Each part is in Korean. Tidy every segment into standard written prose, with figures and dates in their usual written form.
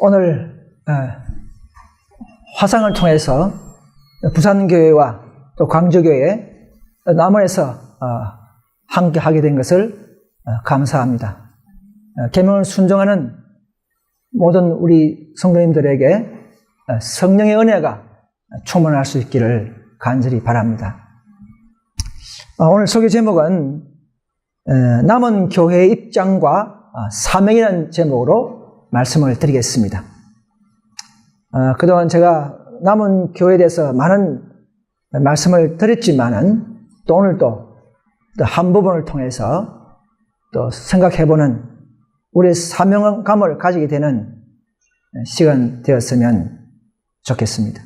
오늘 화상을 통해서 부산교회와 또 광주교회, 남원에서 함께 하게 된 것을 감사합니다. 계명을 순종하는 모든 우리 성도님들에게 성령의 은혜가 충만할 수 있기를 간절히 바랍니다. 오늘 소개 제목은 남은 교회의 입장과 사명이라는 제목으로 말씀을 드리겠습니다. 그동안 제가 남은 교회에 대해서 많은 말씀을 드렸지만은 또 오늘도 한 부분을 통해서 또 생각해보는 우리의 사명감을 가지게 되는 시간 되었으면 좋겠습니다.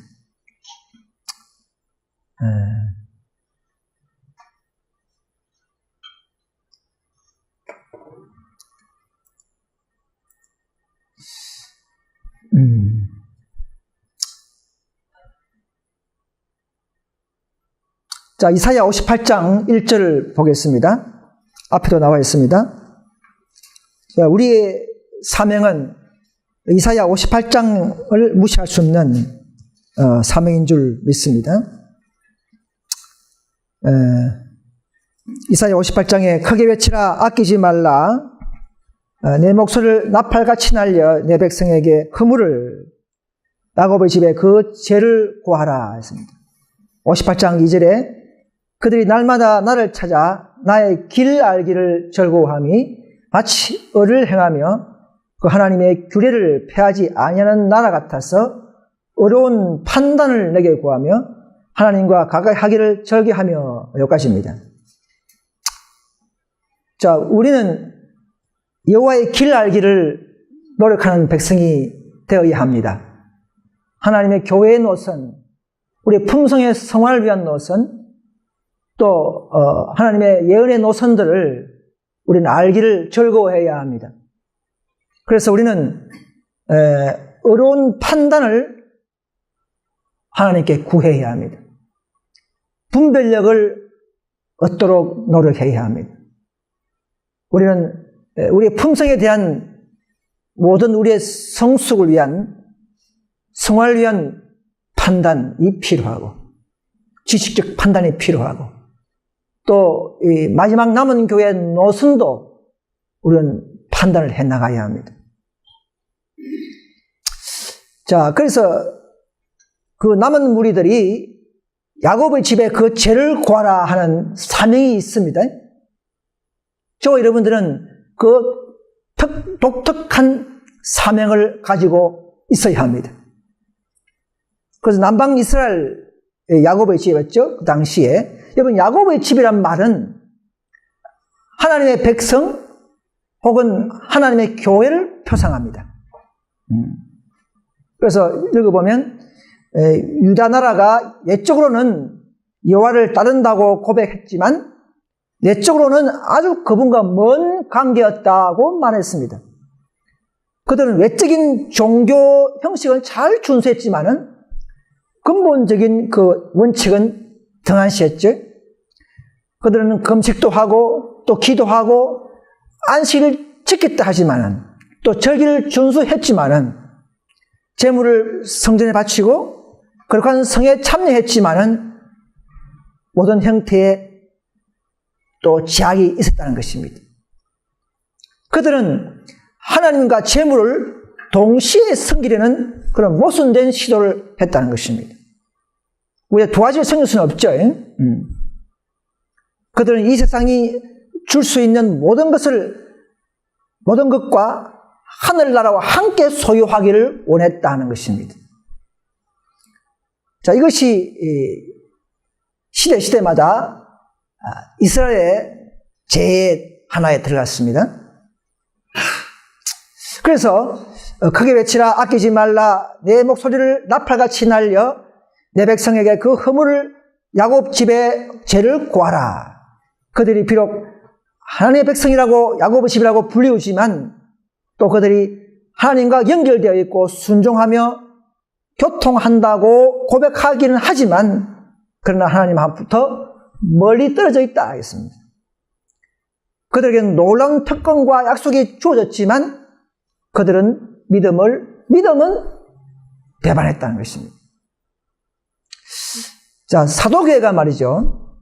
자, 이사야 58장 1절을 보겠습니다. 앞에도 나와 있습니다. 자, 우리의 사명은 이사야 58장을 무시할 수 없는 사명인 줄 믿습니다. 이사야 58장에 크게 외치라, 아끼지 말라, 내 목소리를 나팔같이 날려 내 백성에게 그물을, 야곱의 집에 그 죄를 고하라 했습니다. 58장 2절에 그들이 날마다 나를 찾아 나의 길 알기를 즐거워함이 마치 을을 행하며 그 하나님의 규례를 폐하지 아니하는 나라 같아서 어려운 판단을 내게 구하며 하나님과 가까이 하기를 절개하며, 여기까지입니다. 자, 우리는 여호와의 길 알기를 노력하는 백성이 되어야 합니다. 하나님의 교회의 노선, 우리 품성의 성화를 위한 노선, 또 하나님의 예언의 노선들을 우리는 알기를 즐거워해야 합니다. 그래서 우리는 어려운 판단을 하나님께 구해야 합니다. 분별력을 얻도록 노력해야 합니다. 우리는 우리의 품성에 대한 모든 우리의 성숙을 위한, 성화를 위한 판단이 필요하고, 지식적 판단이 필요하고, 또 이 마지막 남은 교회의 노선도 우리는 판단을 해나가야 합니다. 자, 그래서 그 남은 무리들이 야곱의 집에 그 죄를 고하라 하는 사명이 있습니다. 저와 여러분들은 그 독특한 사명을 가지고 있어야 합니다. 그래서 남방 이스라엘 야곱의 집이었죠. 그 당시에. 여러분, 야곱의 집이란 말은 하나님의 백성 혹은 하나님의 교회를 표상합니다. 그래서 읽어보면 유다 나라가 옛적으로는 여호와를 따른다고 고백했지만 내적으로는 아주 그분과 먼 관계였다고 말했습니다. 그들은 외적인 종교 형식을 잘 준수했지만은 근본적인 그 원칙은 등한시했죠. 그들은 금식도 하고 또 기도하고 안식을 지켰다 하지만은 또 절기를 준수했지만은 제물을 성전에 바치고 거룩한 성에 참여했지만은 모든 형태의 또 제약이 있었다는 것입니다. 그들은 하나님과 제물을 동시에 섬기려는 그런 모순된 시도를 했다는 것입니다. 우리가 두 가지를 섬길 수는 없죠. 그들은 이 세상이 줄 수 있는 모든 것과 하늘나라와 함께 소유하기를 원했다는 것입니다. 자, 이것이 시대마다 이스라엘의 죄의 하나에 들어갔습니다. 그래서 크게 외치라, 아끼지 말라, 내 목소리를 나팔같이 날려 내 백성에게 그 허물을, 야곱 집의 죄를 고하라. 그들이 비록 하나님의 백성이라고 야곱의 집이라고 불리우지만 또 그들이 하나님과 연결되어 있고 순종하며 교통한다고 고백하기는 하지만 그러나 하나님 앞부터 멀리 떨어져 있다 하겠습니다. 그들에게는 놀라운 특권과 약속이 주어졌지만 그들은 믿음은 배반했다는 것입니다. 자, 사도교회가 말이죠.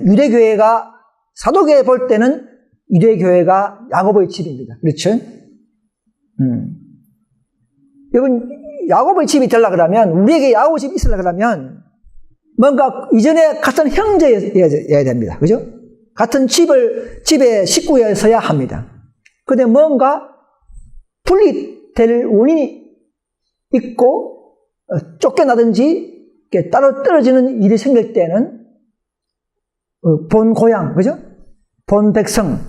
유대교회가, 사도교회 볼 때는 유대교회가 야고보의 집입니다. 그렇죠? 여러분, 야고보의 집이 되려고 그러면, 우리에게 야고보 집이 있으려고 그러면, 뭔가 이전에 같은 형제여야 됩니다. 그죠? 같은 집의 식구여서야 합니다. 근데 뭔가 분리될 원인이 있고, 쫓겨나든지, 따로 떨어지는 일이 생길 때는, 본 고향, 그죠? 본 백성,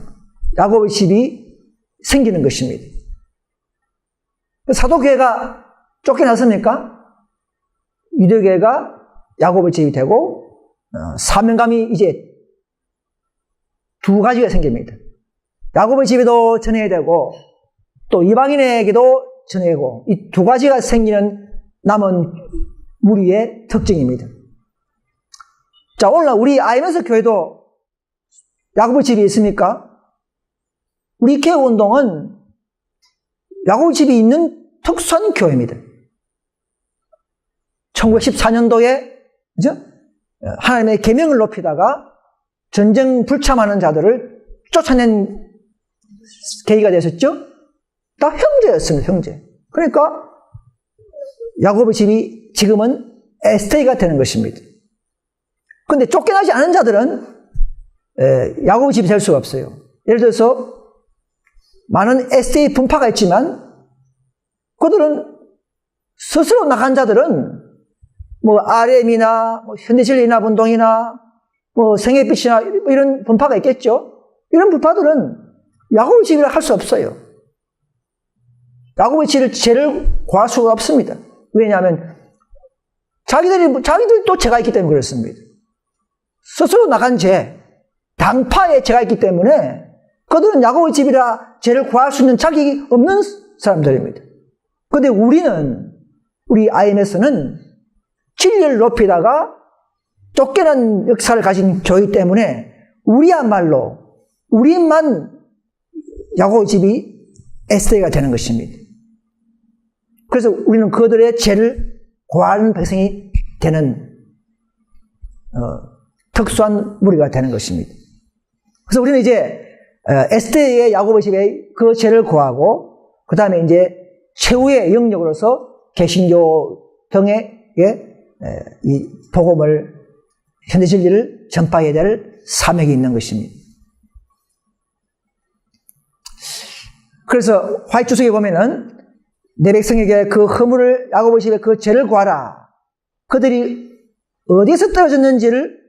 야고보의 집이 생기는 것입니다. 사도교회가 쫓겨났으니까 유대교회가 야고보의 집이 되고 사명감이 이제 두 가지가 생깁니다. 야고보의 집에도 전해야 되고 또 이방인에게도 전해야 되고 이 두 가지가 생기는 남은 무리의 특징입니다. 자, 오늘날 우리 IMS 교회도 야고보의 집이 있습니까? 우리 개혁운동은 야고보의 집이 있는 특수한 교회입니다. 1914년도에 그죠? 하나님의 계명을 높이다가 전쟁 불참하는 자들을 쫓아낸 계기가 됐었죠? 다 형제였습니다. 형제. 그러니까 야고보의 집이 지금은 STA가 되는 것입니다. 그런데 쫓겨나지 않은 자들은 야고보의 집이 될 수가 없어요. 예를 들어서 많은 STA 분파가 있지만 그들은 스스로 나간 자들은 뭐 RM이나 뭐 현대진리나 운동이나 뭐 생애빛이나 이런 분파가 있겠죠. 이런 분파들은 야고보의 집이라 할 수 없어요. 야고보의 죄를 구할 수가 없습니다. 왜냐하면 자기들이 또 죄가 있기 때문에 그렇습니다. 스스로 나간 죄, 당파에 죄가 있기 때문에 그들은 야고보의 집이라 죄를 구할 수 있는 자격이 없는 사람들입니다. 그런데 우리 IMS는 진리를 높이다가 쫓겨난 역사를 가진 교회 때문에 우리만 야고보의 집이 STA가 되는 것입니다. 그래서 우리는 그들의 죄를 구하는 백성이 되는 특수한 무리가 되는 것입니다. 그래서 우리는 이제 STA의 야고보의 집에 그 죄를 구하고 그 다음에 이제 최후의 영역으로서 개신교 등의 이 복음을 현대 진리를 전파해야 될 사명이 있는 것입니다. 그래서 화이트주석에 보면은 내 백성에게 그 허물을 야고보의 집에 그 죄를 구하라. 그들이 어디서 떨어졌는지를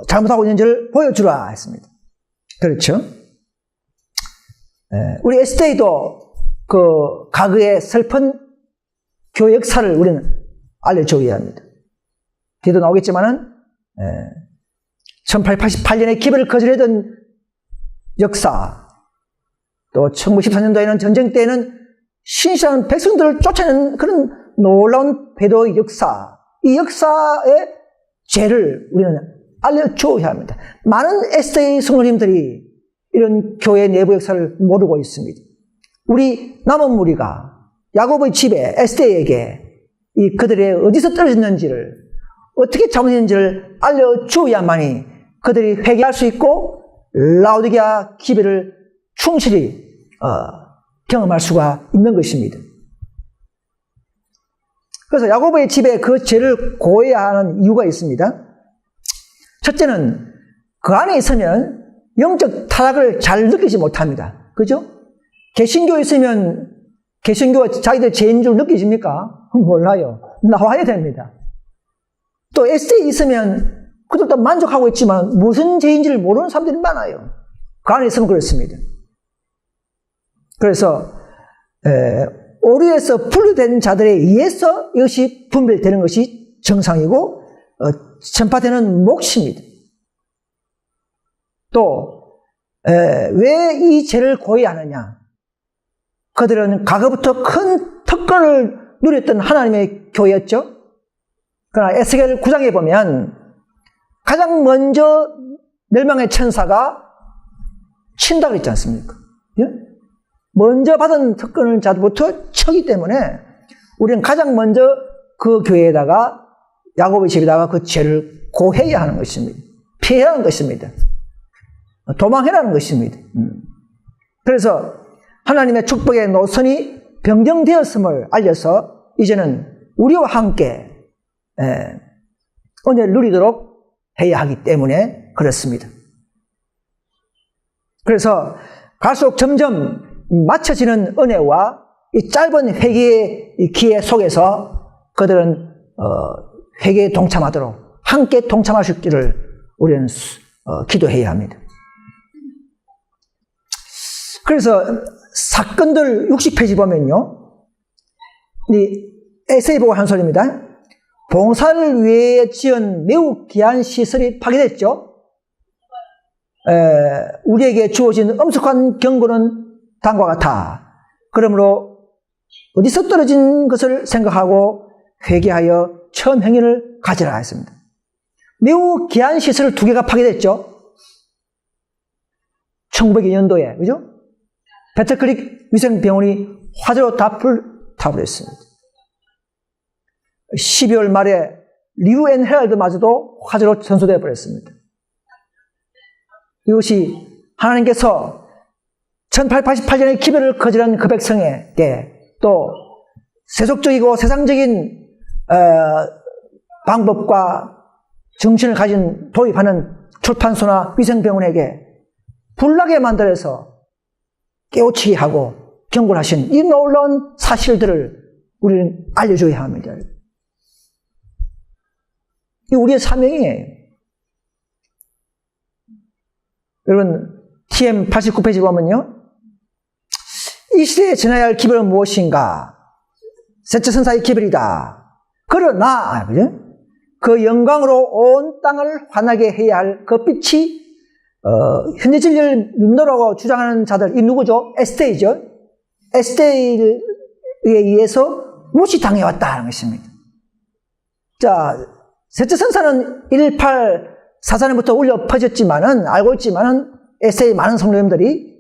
잘못하고 있는지를 보여주라 했습니다. 그렇죠? 우리 STA도 그 과거의 슬픈 교회 역사를 우리는 알려줘야 합니다. 뒤도 나오겠지만은 1888년에 기별을 거절했던 역사, 또 1914년도에는 전쟁 때에는 신실한 백성들을 쫓아내는 그런 놀라운 배도의 역사, 이 역사의 죄를 우리는 알려줘야 합니다. 많은 STA 성도님들이 이런 교회 내부 역사를 모르고 있습니다. 우리 남은 무리가 야고보의 집에 STA에게 이 그들의 어디서 떨어졌는지를 어떻게 잘못했는지를 알려줘야만이 그들이 회개할 수 있고 라오디게아 기별을 충실히 경험할 수가 있는 것입니다. 그래서 야고보의 집에 그 죄를 고해야 하는 이유가 있습니다. 첫째는 그 안에 있으면 영적 타락을 잘 느끼지 못합니다. 그죠? 개신교에 있으면 개신교가 자기들 죄인 줄 느끼십니까? 몰라요. 나와야 됩니다. 또 STA에 있으면 그들도 만족하고 있지만 무슨 죄인지를 모르는 사람들이 많아요. 그 안에 있으면 그렇습니다. 그래서 오류에서 분류된 자들에 의해서 이것이 분별되는 것이 정상이고 전파되는 몫입니다. 또 왜 이 죄를 고해야 하느냐? 그들은 과거부터 큰 특권을 누렸던 하나님의 교회였죠. 그러나 에스겔 9장에 보면 가장 먼저 멸망의 천사가 친다 그랬지 않습니까? 예? 먼저 받은 특권을 자부터 쳤기 때문에 우리는 가장 먼저 그 교회에다가 야곱의 집에다가 그 죄를 고해야 하는 것입니다. 피해야 하는 것입니다. 도망해라는 것입니다. 그래서 하나님의 축복의 노선이 변경되었음을 알려서 이제는 우리와 함께 은혜를 누리도록 해야 하기 때문에 그렇습니다. 그래서 갈수록 점점 맞춰지는 은혜와 이 짧은 회개의 기회 속에서 그들은 회개에 동참하도록 함께 동참하시기를 우리는 기도해야 합니다. 그래서 사건들 60페이지 보면요, 이 에세이 보고 한 소리입니다. 봉사를 위해 지은 매우 귀한 시설이 파괴됐죠. 우리에게 주어진 엄숙한 경고는 다음과 같아. 그러므로 어디서 떨어진 것을 생각하고 회개하여 처음 행위를 가지라 했습니다. 매우 귀한 시설 2개가 파괴됐죠. 1902년도에, 그죠? 배터크릭 위생병원이 화재로 다 불타버렸습니다. 12월 말에 리우 앤 헤럴드마저도 화재로 전소되어 버렸습니다. 이것이 하나님께서 1888년에 기별을 거절한 그 백성에게 또 세속적이고 세상적인 방법과 정신을 가진 도입하는 출판소나 위생병원에게 불나게 만들어서 깨우치게 하고 경고를 하신 이 놀라운 사실들을 우리는 알려줘야 합니다. 이 우리의 사명이에요. 여러분, TM 89페이지 보면요, 이 시대에 전해야 할 기별은 무엇인가? 셋째 선사의 기별이다. 그러나, 그죠? 그 영광으로 온 땅을 환하게 해야 할 그 빛이 현재 진리를 믿노라고 주장하는 자들, 이 누구죠? 에스테이죠. 에스테이에 의해서 무시당해왔다는 것입니다. 자, 셋째 선사는 1844년부터 울려 퍼졌지만은, 알고 있지만은, 에스테이 많은 성도님들이,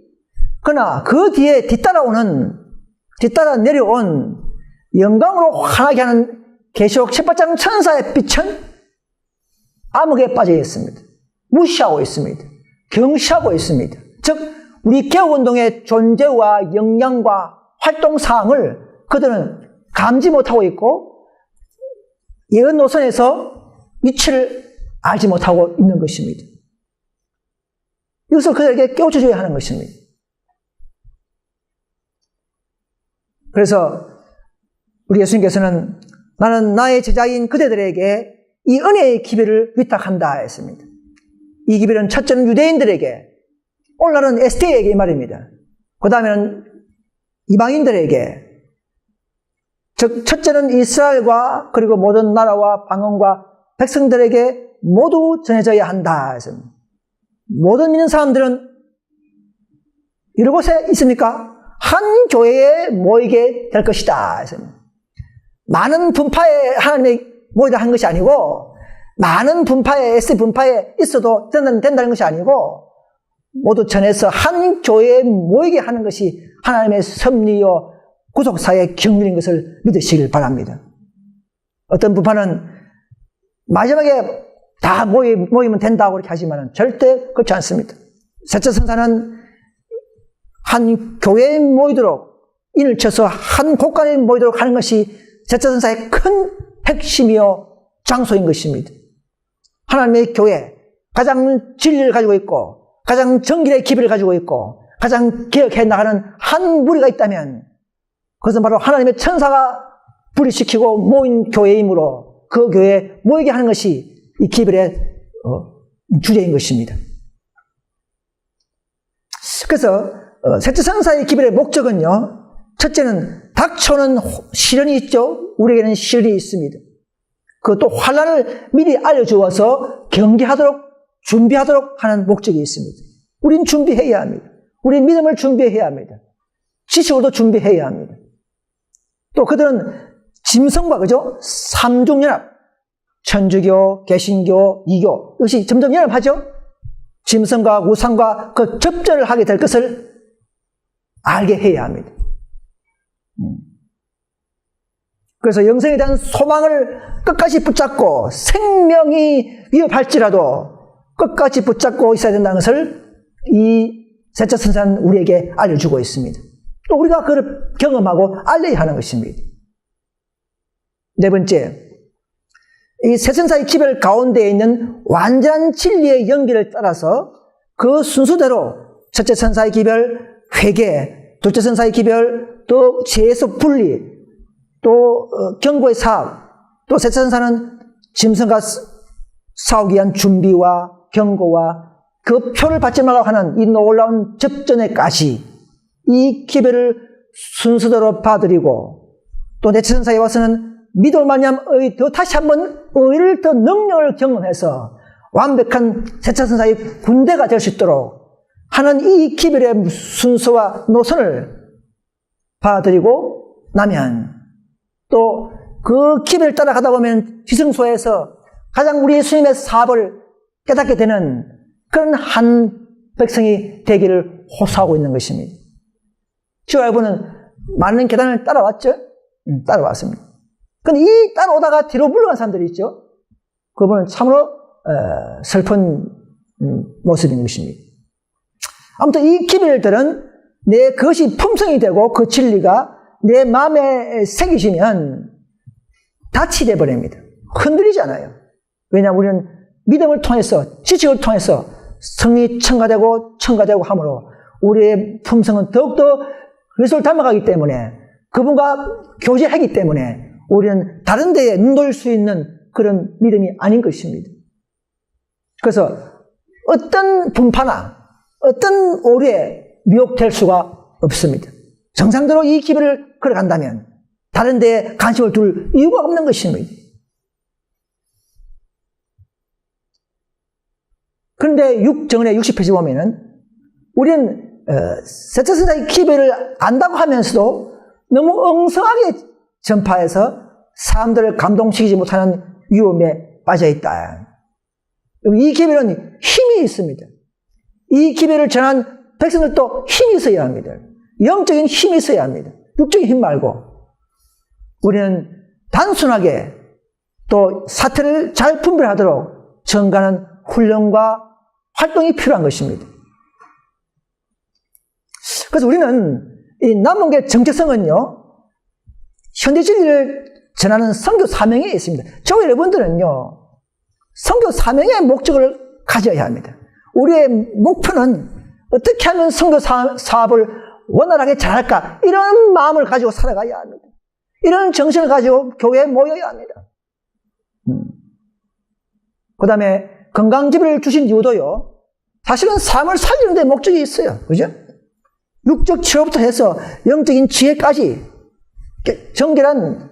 그러나 그 뒤에 뒤따라 내려온 영광으로 환하게 하는 계시록 18장 천사의 빛은 암흑에 빠져 있습니다. 무시하고 있습니다. 경시하고 있습니다. 즉 우리 개혁운동의 존재와 역량과 활동사항을 그들은 감지 못하고 있고 예언 노선에서 위치를 알지 못하고 있는 것입니다. 이것을 그들에게 깨우쳐줘야 하는 것입니다. 그래서 우리 예수님께서는 나는 나의 제자인 그대들에게 이 은혜의 기별을 위탁한다 했습니다. 이 기별은 첫째는 유대인들에게, 오늘날은 에스테에게 이 말입니다. 그 다음에는 이방인들에게, 즉 첫째는 이스라엘과 그리고 모든 나라와 방언과 백성들에게 모두 전해져야 한다 했습니다. 모든 믿는 사람들은 여러 곳에 있습니까? 한 교회에 모이게 될 것이다 했습니다. 많은 분파에 하나님이 모이다 한 것이 아니고, 많은 분파에, S 분파에 있어도 된다는 것이 아니고, 모두 전해서 한 교회에 모이게 하는 것이 하나님의 섭리요 구속사의 경륜인 것을 믿으시길 바랍니다. 어떤 분파는 마지막에 다 모이면 된다고 그렇게 하지만 절대 그렇지 않습니다. 셋째 선사는 한 교회에 모이도록, 인을 쳐서 한 곳간에 모이도록 하는 것이 셋째 선사의 큰 핵심이요 장소인 것입니다. 하나님의 교회, 가장 진리를 가지고 있고 가장 정길의 기별을 가지고 있고 가장 개혁해 나가는 한 무리가 있다면 그것은 바로 하나님의 천사가 불이시키고 모인 교회이므로 그 교회에 모이게 하는 것이 이 기별의 주제인 것입니다. 그래서 셋째 선사의 기별의 목적은요, 첫째는 닥쳐오는 시련이 있죠. 우리에게는 시련이 있습니다. 그것도 환난을 미리 알려주어서 경계하도록 준비하도록 하는 목적이 있습니다. 우린 준비해야 합니다. 우린 믿음을 준비해야 합니다. 지식으로도 준비해야 합니다. 또 그들은 짐승과, 그죠? 삼중연합, 천주교, 개신교, 이교, 이것이 점점 연합하죠? 짐승과 우상과 그 접전을 하게 될 것을 알게 해야 합니다. 그래서 영생에 대한 소망을 끝까지 붙잡고 생명이 위협할지라도 끝까지 붙잡고 있어야 된다는 것을 이 셋째 선사는 우리에게 알려주고 있습니다. 또 우리가 그걸 경험하고 알려야 하는 것입니다. 네 번째, 이 세 선사의 기별 가운데에 있는 완전한 진리의 연기를 따라서 그 순수대로 첫째 선사의 기별 회개, 둘째 선사의 기별 또 죄에서 분리, 또 경고의 사업, 또 셋째 선사는 짐승과 싸우기 위한 준비와 경고와 그 표를 받지 말라고 하는 이 놀라운 접전에까지 이 기별을 순수대로 받으리고, 또 넷째 선사에 와서는 믿음을 말미암아 더 다시 한번 의를 더 능력을 경험해서 완벽한 셋째 선사의 군대가 될 수 있도록 하는 이 기별의 순서와 노선을 받아들이고 나면, 또 그 기별을 따라가다 보면 지성소에서 가장 우리 예수님의 사업을 깨닫게 되는 그런 한 백성이 되기를 호소하고 있는 것입니다. 저와 여러분은 많은 계단을 따라왔죠? 따라왔습니다. 근데 이 따라오다가 뒤로 물러간 사람들이 있죠? 그분은 참으로 슬픈 모습인 것입니다. 아무튼 이 기별들은 내 그것이 품성이 되고 그 진리가 내 마음에 새기시면 닻이 되어버립니다. 흔들리지 않아요. 왜냐하면 우리는 믿음을 통해서, 지식을 통해서 성이 첨가되고 함으로 우리의 품성은 더욱더 그리스도를 닮아가기 때문에, 그분과 교제하기 때문에 우리는 다른 데에 눈 돌릴 수 있는 그런 믿음이 아닌 것입니다. 그래서 어떤 분파나 어떤 오류에 미혹될 수가 없습니다. 정상대로 이 기별을 걸어간다면 다른 데에 관심을 둘 이유가 없는 것입니다. 그런데 정언의 60페이지 보면은 우리는 셋째 선사의 기별을 안다고 하면서도 너무 엉성하게 전파해서 사람들을 감동시키지 못하는 위험에 빠져있다. 이 기별은 힘이 있습니다. 이 기별을 전한 백성들도 힘이 있어야 합니다. 영적인 힘이 있어야 합니다. 육적인 힘 말고. 우리는 단순하게 또 사태를 잘 분별하도록 전가하는 훈련과 활동이 필요한 것입니다. 그래서 우리는 이 남문계 정체성은요, 현대 진리를 전하는 선교 사명에 있습니다. 저 여러분들은요, 선교 사명의 목적을 가져야 합니다. 우리의 목표는 어떻게 하면 선교 사업을 원활하게 잘할까, 이런 마음을 가지고 살아가야 합니다. 이런 정신을 가지고 교회에 모여야 합니다. 그 다음에 건강지배를 주신 이유도요, 사실은 삶을 살리는 데 목적이 있어요. 그죠? 육적 치료부터 해서 영적인 지혜까지, 정결한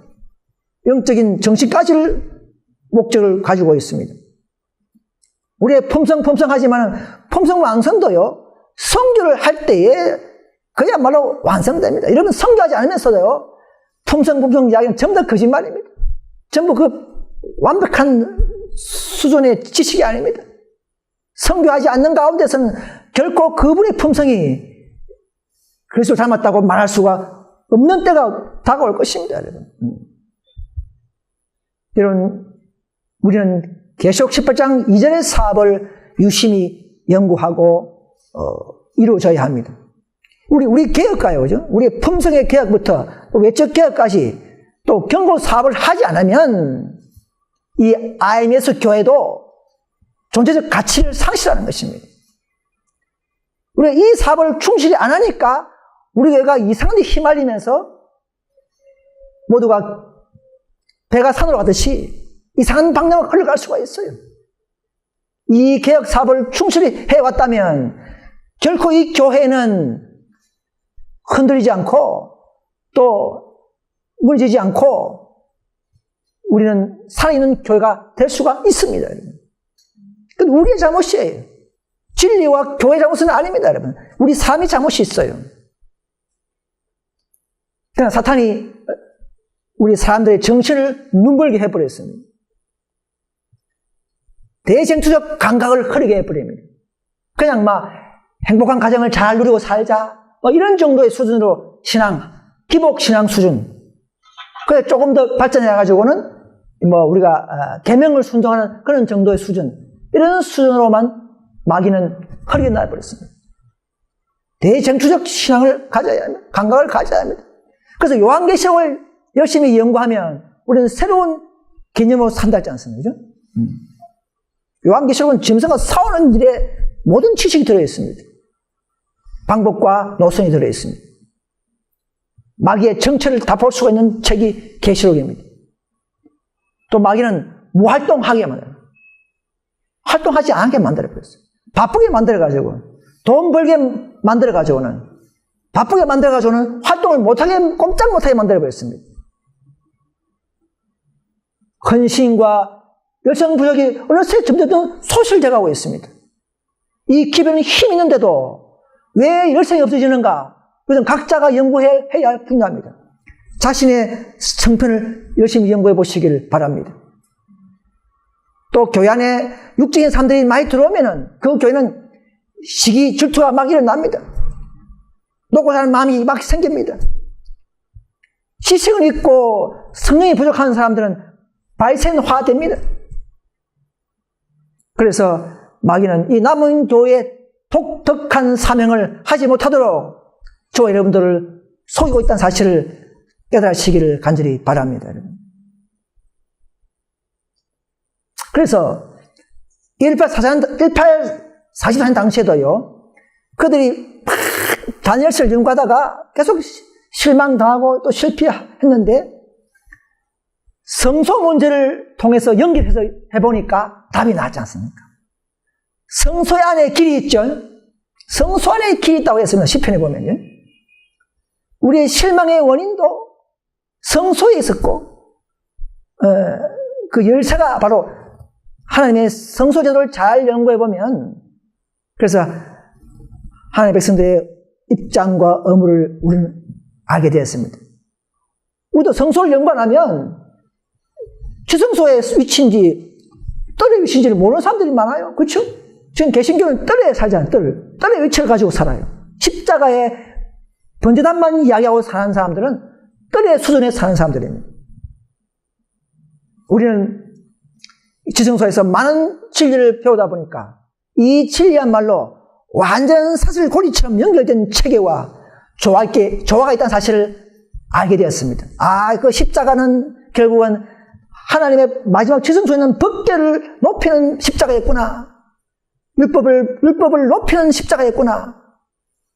영적인 정신까지를 목적을 가지고 있습니다. 우리의 품성하지만 품성왕성도요, 선교를 할 때에 그야말로 완성됩니다. 여러분, 선교하지 않으면서도요, 품성 이야기는 전부 다 거짓말입니다. 전부 그 완벽한 수준의 지식이 아닙니다. 선교하지 않는 가운데서는 결코 그분의 품성이 그리스도를 닮았다고 말할 수가 없는 때가 다가올 것입니다, 여러분. 이런 우리는 계시록 18장 2절의 사업을 유심히 연구하고 이루어져야 합니다. 우리 개혁가요, 그죠? 우리 품성의 개혁부터 외적 개혁까지 또 경고 사업을 하지 않으면 이 IMS 교회도 존재적 가치를 상실하는 것입니다. 우리가 이 사업을 충실히 안 하니까 우리 교회가 이상한 데 휘말리면서 모두가 배가 산으로 가듯이 이상한 방향으로 흘러갈 수가 있어요. 이 개혁 사업을 충실히 해왔다면 결코 이 교회는 흔들리지 않고 또 무너지지 않고 우리는 살아있는 교회가 될 수가 있습니다. 그건 우리의 잘못이에요. 진리와 교회 잘못은 아닙니다, 여러분. 우리 삶이 잘못이 있어요. 그러나 사탄이 우리 사람들의 정신을 눈벌게 해버렸습니다. 대쟁투적 감각을 흐리게 해버립니다. 그냥 막 행복한 가정을 잘 누리고 살자. 뭐 이런 정도의 수준으로 기복 신앙 수준. 그래 조금 더 발전해가지고는 뭐 우리가 계명을 순종하는 그런 정도의 수준. 이런 수준으로만 마귀는 흐리게 날버렸습니다. 대쟁투적 신앙을 가져야 합니다. 감각을 가져야 합니다. 그래서 요한계시록을 열심히 연구하면 우리는 새로운 개념으로 산다지 않습니까? 요한계시록은 짐승과 싸우는 일에 모든 지식이 들어있습니다. 방법과 노선이 들어있습니다. 마귀의 정체를 다 볼 수가 있는 책이 계시록입니다. 또 마귀는 무활동하게 만들어요. 활동하지 않게 만들어버렸어요. 바쁘게 만들어가지고 돈 벌게 만들어가지고는 바쁘게 만들어가지고는 활동을 못하게 꼼짝 못하게 만들어버렸습니다. 헌신과 열성 부족이 어느새 점점 소실돼가고 있습니다. 이 기별은 힘 있는데도 왜 열성이 없어지는가? 그것은 각자가 연구해야 할 분야입니다. 자신의 성편을 열심히 연구해 보시길 바랍니다. 또 교회 안에 육적인 사람들이 많이 들어오면은 그 교회는 시기, 질투가 막 일어납니다. 놓고 사는 마음이 막 생깁니다. 지식은 있고 성령이 부족한 사람들은 발생화됩니다. 그래서 마귀는 이 남은 교회의 독특한 사명을 하지 못하도록 저와 여러분들을 속이고 있다는 사실을 깨달으시기를 간절히 바랍니다. 그래서 1844년 당시에도요, 그들이 다니엘서를 연구하다가 계속 실망당하고 또 실패했는데 성소 문제를 통해서 연결해서 해보니까 답이 나왔지 않습니까? 성소 안에 길이 있죠. 성소 안에 길이 있다고 했습니다. 시편에 보면요. 우리의 실망의 원인도 성소에 있었고 그 열쇠가 바로 하나님의 성소 제도를 잘 연구해보면, 그래서 하나님의 백성들의 입장과 의무를 우리는 알게 되었습니다. 우리도 성소를 연구 안 하면 지성소의 위치인지 뜰의 위치인지를 모르는 사람들이 많아요. 그렇죠? 지금 개신교는 뜰에 살잖아요. 뜰의 위치를 가지고 살아요. 십자가의 번제단만 이야기하고 사는 사람들은 뜰의 수준에 사는 사람들입니다. 우리는 지성소에서 많은 진리를 배우다 보니까 이 진리야말로 완전 사슬고리처럼 연결된 체계와 조화가 있다는 사실을 알게 되었습니다. 그 십자가는 결국은 하나님의 마지막 지성소에 있는 법궤를 높이는 십자가였구나. 율법을 높이는 십자가였구나.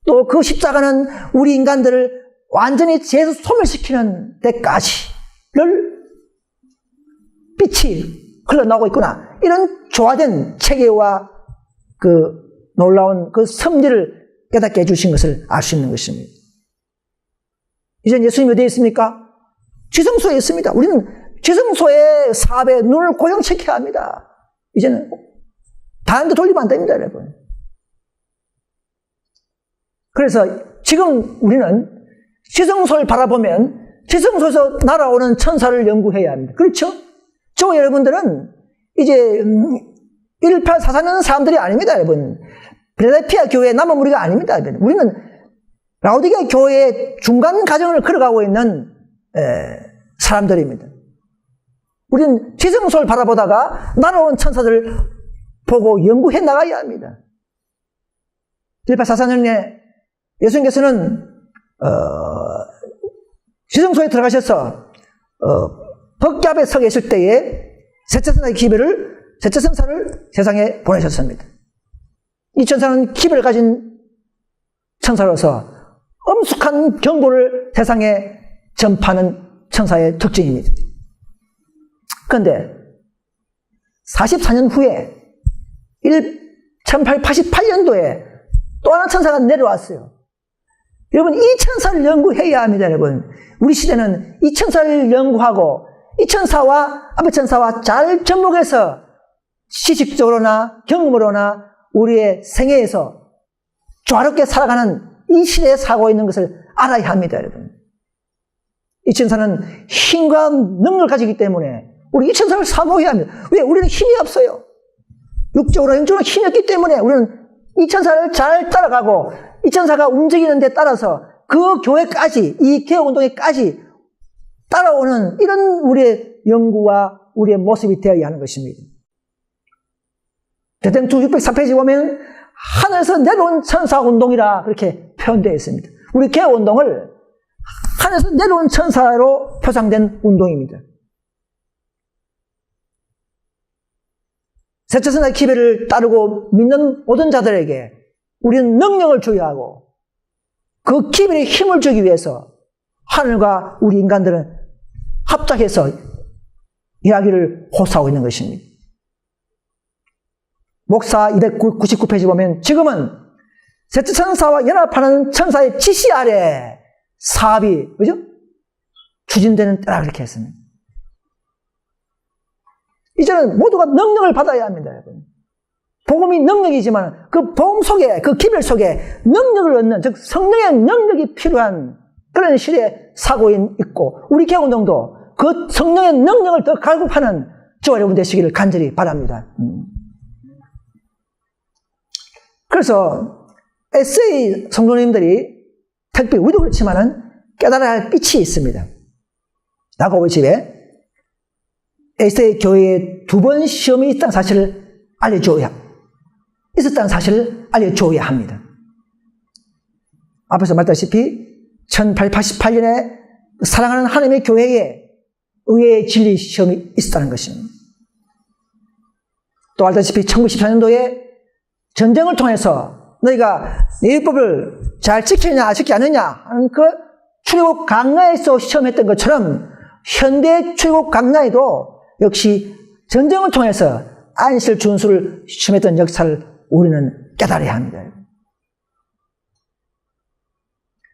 또 그 십자가는 우리 인간들을 완전히 죄에서 소멸시키는 데까지를 빛이 흘러나오고 있구나. 이런 조화된 체계와 그 놀라운 그 섭리를 깨닫게 해주신 것을 알 수 있는 것입니다. 이제 예수님이 어디에 있습니까? 지성소에 있습니다. 우리는 지성소의 사업에 눈을 고정시켜야 합니다. 이제는 다른 데 돌리면 안 됩니다, 여러분. 그래서 지금 우리는 지성소를 바라보면 지성소에서 날아오는 천사를 연구해야 합니다. 그렇죠? 저 여러분들은 이제 1844년 사람들이 아닙니다, 여러분. 필라델피아 교회의 남은 무리가 아닙니다, 여러분. 우리는 라오디게아 교회의 중간 과정을 걸어가고 있는 사람들입니다. 우리는 지성소를 바라보다가 날아온 천사들을 보고 연구해 나가야 합니다. 1844년에 예수님께서는 지성소에 들어가셔서 법궤 앞에 서 계실 때에 셋째 천사를 세상에 보내셨습니다. 이 천사는 기별을 가진 천사로서 엄숙한 경고를 세상에 전파하는 천사의 특징입니다. 그런데 44년 후에 1888년도에 또 하나 천사가 내려왔어요. 여러분, 이 천사를 연구해야 합니다, 여러분. 우리 시대는 이 천사를 연구하고 이 천사와 앞의 천사와 잘 접목해서 지식적으로나 경험으로나 우리의 생애에서 조화롭게 살아가는 이 시대에 살고 있는 것을 알아야 합니다, 여러분. 이 천사는 힘과 능력을 가지기 때문에 우리 이 천사를 사모해야 합니다. 왜? 우리는 힘이 없어요. 육적으로 영적으로 힘이 없기 때문에 우리는 이 천사를 잘 따라가고 이 천사가 움직이는 데 따라서 그 교회까지, 이 개혁운동에까지 따라오는 이런 우리의 연구와 우리의 모습이 되어야 하는 것입니다. 대통령 604페이지 보면 하늘에서 내려온 천사운동이라 그렇게 표현되어 있습니다. 우리 개혁운동을 하늘에서 내려온 천사로 표상된 운동입니다. 세천사의 기별을 따르고 믿는 모든 자들에게 우리는 능력을 주어야 하고 그 기별에 힘을 주기 위해서 하늘과 우리 인간들은 합작해서 이야기를 호소하고 있는 것입니다. 목사 299페이지 보면 지금은 세천사와 연합하는 천사의 지시 아래 사업이 그죠? 추진되는 때라 그렇게 했습니다. 이제는 모두가 능력을 받아야 합니다, 여러분. 복음이 능력이지만 그 복음 속에, 그 기별 속에 능력을 얻는, 즉 성령의 능력이 필요한 그런 시대에 사고 있고 우리 개혁운동도 그 성령의 능력을 더 갈급하는 저와 여러분 되시기를 간절히 바랍니다. 그래서 SA 성도님들이 특별히 우리도 그렇지만은 깨달아야 할 빛이 있습니다. 야고보 집에 SA 교회에 2번 시험이 있다는 사실을 있었다는 사실을 알려줘야 합니다. 앞에서 말했다시피 1888년에 사랑하는 하나님의 교회에 의회의 진리 시험이 있었다는 것입니다. 또 알다시피 1914년도에 전쟁을 통해서 너희가 내 율법을 잘 지키느냐 지키지 않느냐 하는 그 출애굽 강야에서 시험했던 것처럼 현대 출애굽 강야에도 역시 전쟁을 통해서 안실 준수를 시험했던 역사를 우리는 깨달아야 합니다.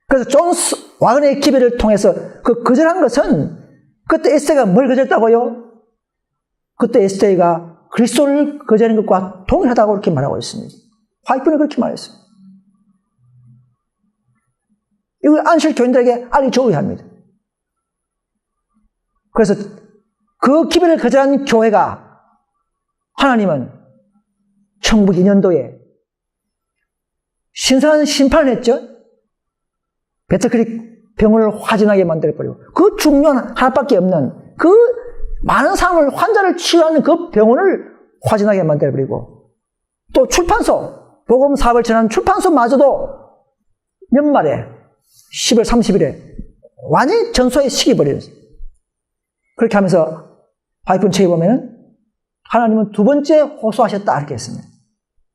그래서 존 와그너의 기별을 통해서 그 거절한 것은 그때 에스테가 뭘 거절했다고요? 그때 에스테가 그리스도를 거절한 것과 동일하다고 그렇게 말하고 있습니다. 화이트는 그렇게 말했습니다. 이걸 안실 교인들에게 알려줘야 합니다. 그래서 그 기별을 거절한 교회가 하나님은 1902년도에 신선한 심판을 했죠. 배터크릭 병원을 화진하게 만들어버리고 그 중요한 하나밖에 없는 그 많은 사람을 환자를 치료하는 그 병원을 화진하게 만들어버리고 또 출판소 복음 사업을 전하는 출판소마저도 연말에 10월 30일에 완전히 전소에 시켜버렸어요. 그렇게 하면서 화이픈 책에 보면은 하나님은 2번째 호소하셨다 이렇게 했습니다.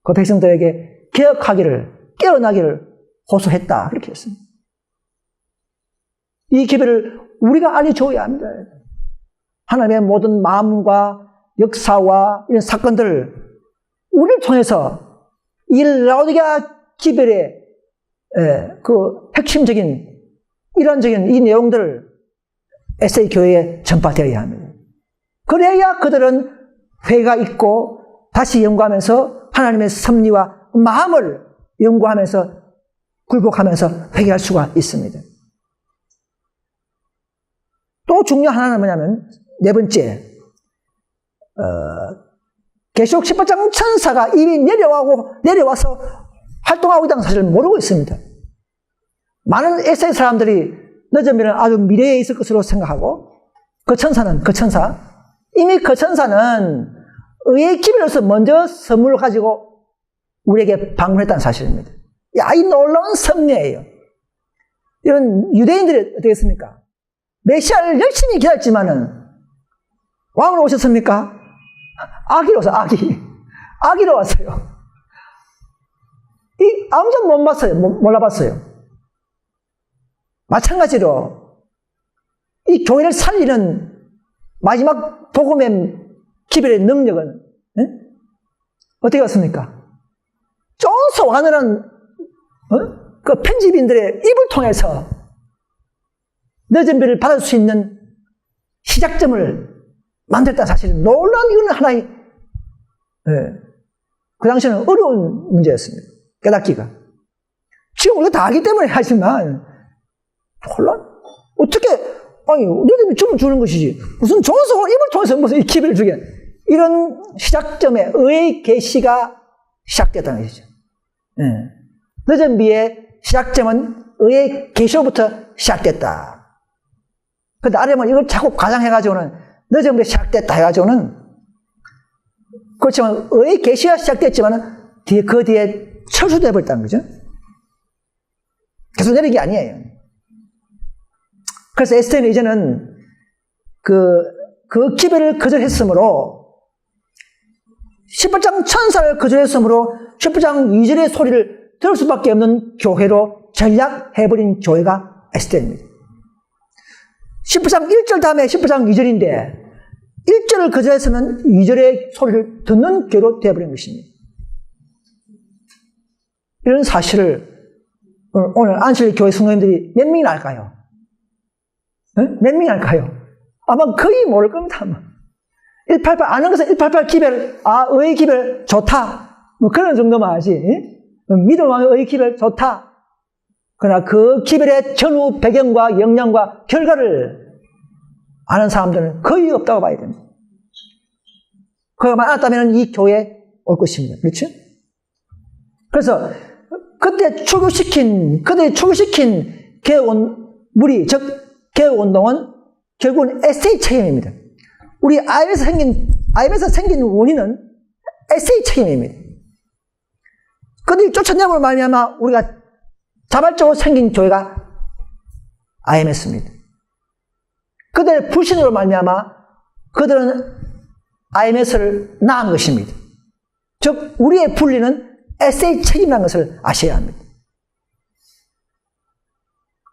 그 백성들에게 개혁하기를 깨어나기를 호소했다 그렇게 했습니다. 이 기별을 우리가 알려줘야 합니다. 하나님의 모든 마음과 역사와 이런 사건들을 우리를 통해서 이 라오디게아 기별의 그 핵심적인 일환적인 이 내용들을 SA 교회에 전파되어야 합니다. 그래야 그들은 회가 있고 다시 연구하면서 하나님의 섭리와 마음을 연구하면서 굴복하면서 회개할 수가 있습니다. 또 중요한 하나는 뭐냐면 4번째 계시록 18장 천사가 이미 내려와서 활동하고 있다는 사실을 모르고 있습니다. 많은 에세이 사람들이 늦으면 아주 미래에 있을 것으로 생각하고 그 천사 이미 그 천사는 의의 기별로서 먼저 선물을 가지고 우리에게 방문했다는 사실입니다. 이 놀라운 섭리예요. 이런 유대인들이 어떻겠습니까? 메시아를 열심히 기다렸지만은 왕으로 오셨습니까? 아기로 왔어요. 아기로 왔어요. 이 아무도 못 봤어요. 몰라봤어요. 마찬가지로 이 교회를 살리는 마지막 복음의 기별의 능력은 어떻게 왔습니까? 존스 와그너라는 그 편집인들의 입을 통해서 늦은 비를 받을 수 있는 시작점을 만들었다는 사실, 놀라운 이거는 하나의 그 당시에는 어려운 문제였습니다. 깨닫기가. 지금 우리가 다 알기 때문에 하지만 혼란? 어떻게 너희들이 춤을 주는 것이지 무슨 존스 입을 통해서 무슨 이 기별을 주게 이런 시작점에 의의 계시가 시작됐다는 것이죠. 늦은 비의 시작점은 의의 계시로부터 시작됐다. 근데 아래는 이걸 자꾸 과장해가지고는 늦은 비에 시작됐다 해가지고는 그렇지만 의의 계시가 시작됐지만 그 뒤에 철수돼 버렸다는 거죠. 계속 내린 게 아니에요. 그래서 에스더는 이제는 그 기별을 거절했으므로 18장 천사를 거절했으므로 18장 2절의 소리를 들을 수밖에 없는 교회로 전락해버린 교회가 에스더입니다. 18장 1절 다음에 18장 2절인데 1절을 거절했으면 2절의 소리를 듣는 교회로 되어버린 것입니다. 이런 사실을 오늘 안실 교회 성도님들이 몇 명이나 알까요? 몇 명이 알까요? 아마 거의 모를 겁니다. 188 아는 것은 188 기별, 의의 기별 좋다. 뭐 그런 정도만 알지. 믿음왕의 의의 기별 좋다. 그러나 그 기별의 전후 배경과 영향과 결과를 아는 사람들은 거의 없다고 봐야 됩니다. 그것만 알았다면 이 교회에 올 것입니다. 그렇죠? 그래서 그때 출교시킨 무리, 즉 개혁운동은 결국은 에세이 책임입니다. 우리 IM에서 생긴 원인은 에세이 책임입니다. 그들이 쫓아내므로 말미암아 우리가 자발적으로 생긴 교회가 IMS입니다. 그들의 불신으로 말미암아 그들은 IMS를 낳은 것입니다. 즉 우리의 분리는 에세이 책임이라는 것을 아셔야 합니다.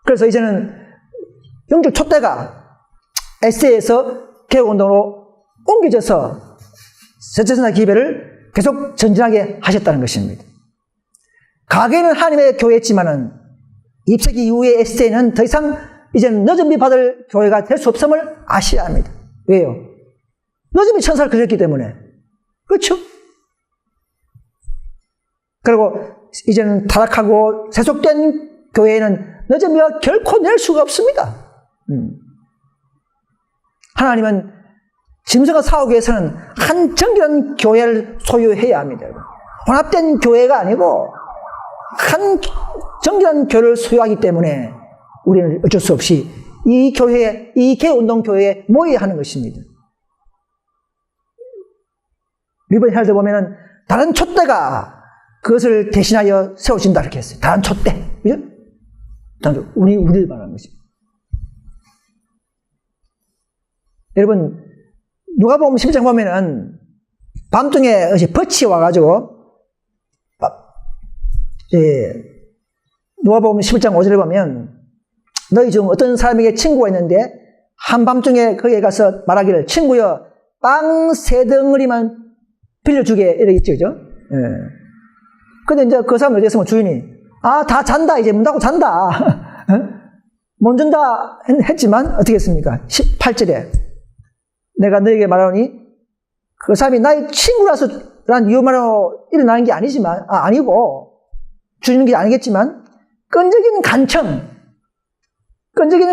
그래서 이제는 영적 촛대가 에세이에서 개혁운동으로 옮겨져서 세체선사 기별을 계속 전진하게 하셨다는 것입니다. 가게는 하나님의 교회였지만은 입세기 이후의 에세이는 더 이상 이제는 늦은 비 받을 교회가 될 수 없음을 아셔야 합니다. 왜요? 늦은 비 천사를 그렸기 때문에. 그렇죠? 그리고 이제는 타락하고 세속된 교회에는 늦은 비가 결코 낼 수가 없습니다. 하나님은 짐승과 싸우기 위해서는 한 정결한 교회를 소유해야 합니다. 혼합된 교회가 아니고 한 정결한 교회를 소유하기 때문에 우리는 어쩔 수 없이 이 교회에, 이 개운동교회에 모여야 하는 것입니다. 리버니 헤럴드 보면은 다른 촛대가 그것을 대신하여 세워진다 이렇게 했어요. 다른 촛대. 그죠? 우리를 말하는 것입니다. 여러분, 누가복음 11장 보면은 밤중에 벗이 와가지고 누가복음 11장 5절에 보면 너희 중 어떤 사람에게 친구가 있는데 한밤중에 거기에 가서 말하기를 친구여 빵 3덩어리만 빌려주게 이러겠죠. 그죠? 근데 이제 그 사람 어디 있으면 주인이 다 잔다. 이제 문 닫고 잔다. 못 준다 했지만 어떻게 했습니까? 18절에 내가 너에게 말하노니 그 사람이 나의 친구라서 란 이유만으로 일어나는 게 아니지만 아니고 주는 게 아니겠지만 끈적이는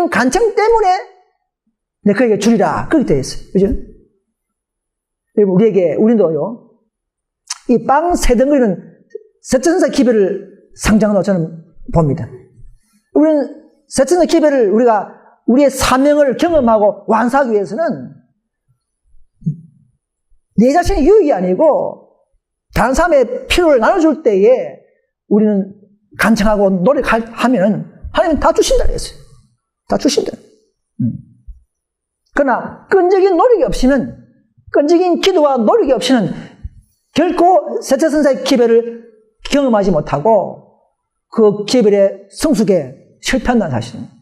간청 때문에 내가 그에게 주리라 그렇게 되어 있어요. 그죠? 여러분 우리도요 이 빵 3덩어리는 세천사 기별을 상징한다고 저는 봅니다. 우리는 세천사 기별을 우리의 사명을 경험하고 완수하기 위해서는 내 자신의 유익이 아니고 다른 사람의 필요를 나눠줄 때에 우리는 간청하고 노력하면 하나님은 다 주신다 그랬어요. 다 주신다. 그러나 끈적인 노력이 없이는 끈적인 기도와 노력이 없이는 결코 세천사의 기별을 경험하지 못하고 그 기별의 성숙에 실패한다는 사실입니다.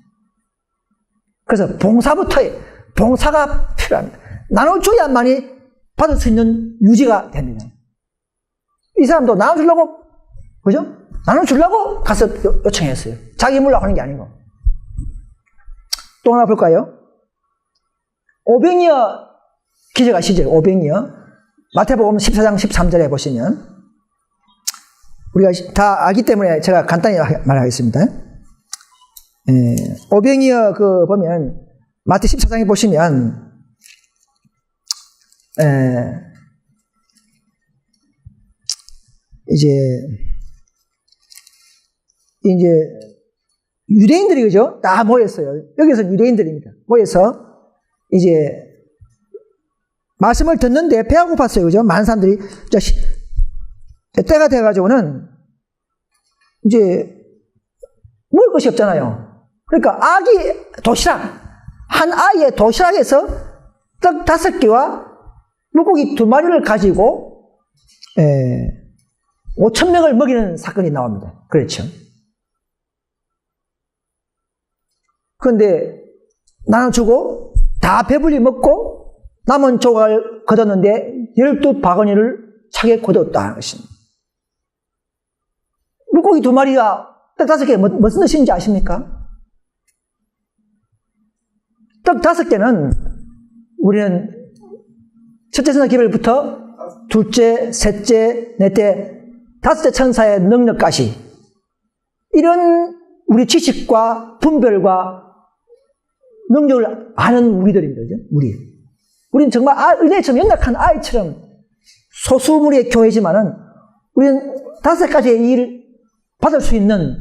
그래서 봉사가 필요합니다. 나눠줘야만이 받을 수 있는 유지가 됩니다. 이 사람도 나눠주려고, 그죠? 나눠주려고 가서 요청했어요. 자기 물라고 하는 게 아니고. 또 하나 볼까요? 오병이어 기적하시죠? 오병이어. 마태복음 14장 13절에 보시면, 우리가 다 알기 때문에 제가 간단히 말하겠습니다. 오병이어 보면, 마태 14장에 보시면, 이제 이제 유대인들이 그죠? 다 모였어요. 여기서 유대인들입니다. 모여서 이제 말씀을 듣는데 배가 고팠어요. 그죠? 많은 사람들이 때가 돼가지고는 이제 먹을 것이 없잖아요. 그러니까 한 아이의 도시락에서 떡 5개와 물고기 2마리를 가지고 5,000명을 먹이는 사건이 나옵니다. 그렇죠. 그런데 나눠주고 다 배불리 먹고 남은 조각을 거뒀는데 12바구니를 차게 거뒀다는 것입니다. 물고기 2마리가 떡 5개 무슨 뜻인지 아십니까? 떡 5개는 우리는 첫째 천사 기별부터 둘째, 셋째, 넷째, 5째 천사의 능력까지 이런 우리 지식과 분별과 능력을 아는 우리들입니다. 그죠? 우리는 정말 은혜처럼 연약한 아이처럼 소수무리의 교회지만은 우리는 5가지의 일을 받을 수 있는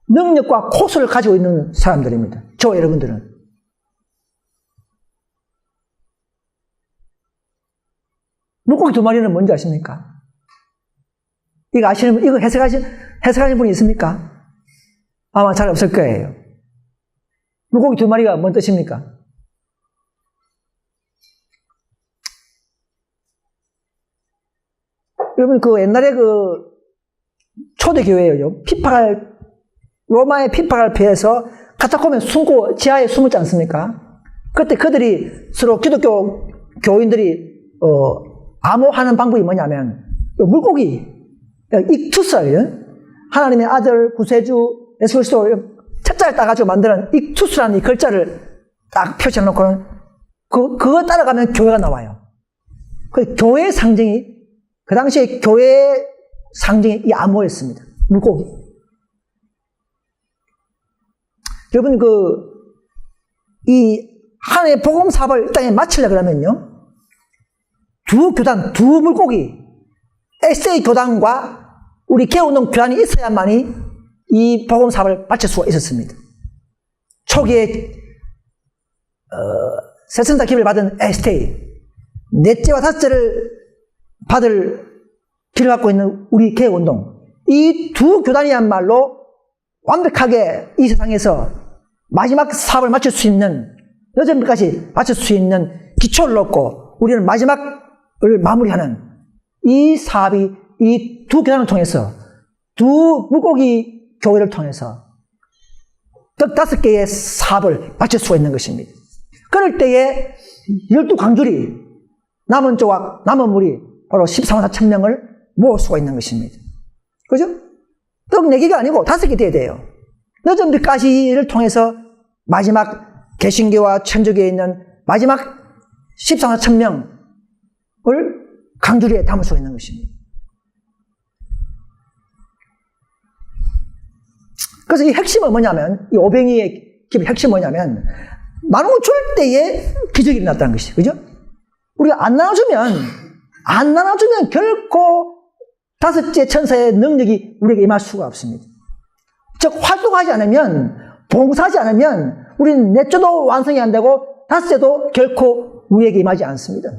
능력과 코스를 가지고 있는 사람들입니다. 저와 여러분들은. 물고기 2마리는 뭔지 아십니까? 이거 해석하시는 분이 있습니까? 아마 잘 없을 거예요. 물고기 2마리가 뭔 뜻입니까? 여러분, 옛날에 초대교회예요. 로마의 핍박을 피해서 카타콤에 숨고 지하에 숨었지 않습니까? 그때 그들이 서로 기독교 교인들이, 암호하는 방법이 뭐냐면, 물고기, 익투스예요. 하나님의 아들, 구세주, 예수 그리스도 책자를 따가지고 만드는 익투스라는 이 글자를 딱 표시해놓고는 그거 따라가면 교회가 나와요. 그 교회의 상징이, 그 당시에 교회의 상징이 이 암호였습니다. 물고기. 여러분, 이 하나님의 복음 사업을 이 땅에 마치려고 그러면요. 두 물고기, SA 교단과 우리 개운동 교단이 있어야만이 이 복음 사업을 마칠 수가 있었습니다. 초기에 세천사 기회를 받은 STA, 넷째와 5째를 받을 길을 갖고 있는 우리 개운동, 이 두 교단이야말로 완벽하게 이 세상에서 마지막 사업을 마칠 수 있는, 여전까지 마칠 수 있는 기초를 놓고 우리는 마지막을 마무리하는 이 사업이 이 두 교단을 통해서, 두 물고기 교회를 통해서 떡 5개의 사업을 마칠 수가 있는 것입니다. 그럴 때에 12광줄이 남은 조각, 남은 물이 바로 14만 4천 명을 모을 수가 있는 것입니다. 그죠? 떡 4개가 아니고 5개 돼야 돼요. 늦은 빛까지를 통해서 마지막 개신교와 천주교에 있는 마지막 14만 4천 명을 강주리에 담을 수가 있는 것입니다. 그래서 이 핵심은 뭐냐면, 이 오병이의 기의 핵심은 뭐냐면, 나눠줄 때에 기적이 일어났다는 것이죠. 그죠? 우리가 안 나눠주면 결코 5째 천사의 능력이 우리에게 임할 수가 없습니다. 즉, 활동하지 않으면, 봉사하지 않으면, 우리는 넷째도 완성이 안 되고, 5째도 결코 우리에게 임하지 않습니다.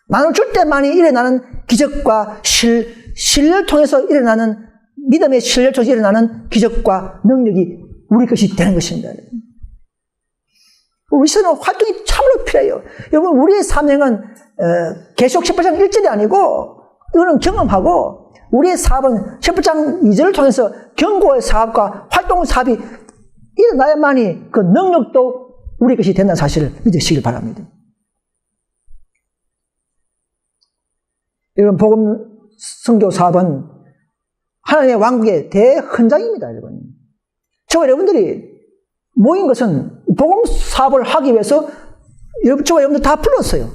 나눠줄 때만이 일어나는 기적과 신뢰를 통해서 일어나는, 믿음의 신뢰를 통해서 일어나는 기적과 능력이 우리 것이 되는 것입니다. 우리 시대는 활동이 참으로 필요해요. 여러분, 우리의 사명은 계시록 18장 1절이 아니고, 이거는 경험하고, 우리의 사업은 18장 2절을 통해서 경고의 사업과 활동 사업이 일어나야만이 그 능력도 우리 것이 된다는 사실을 믿으시길 바랍니다. 여러분, 복음 선교 사업은 하나님의 왕국의 대헌장입니다, 여러분. 저와 여러분들이 모인 것은 복음 사업을 하기 위해서 저와 여러분들 다 불렀어요.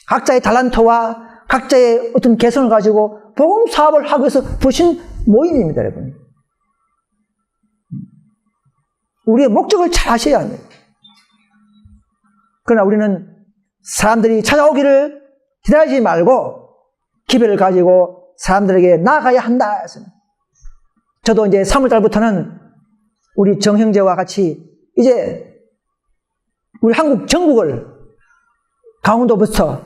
각자의 달란트와 각자의 어떤 개성을 가지고 복음 사업을 하기 위해서 부르신 모임입니다, 여러분. 우리의 목적을 잘 아셔야 합니다. 그러나 우리는 사람들이 찾아오기를 기다리지 말고 기별을 가지고 사람들에게 나아가야 한다. 저도 이제 3월달부터는 우리 정형제와 같이 이제 우리 한국 전국을 강원도부터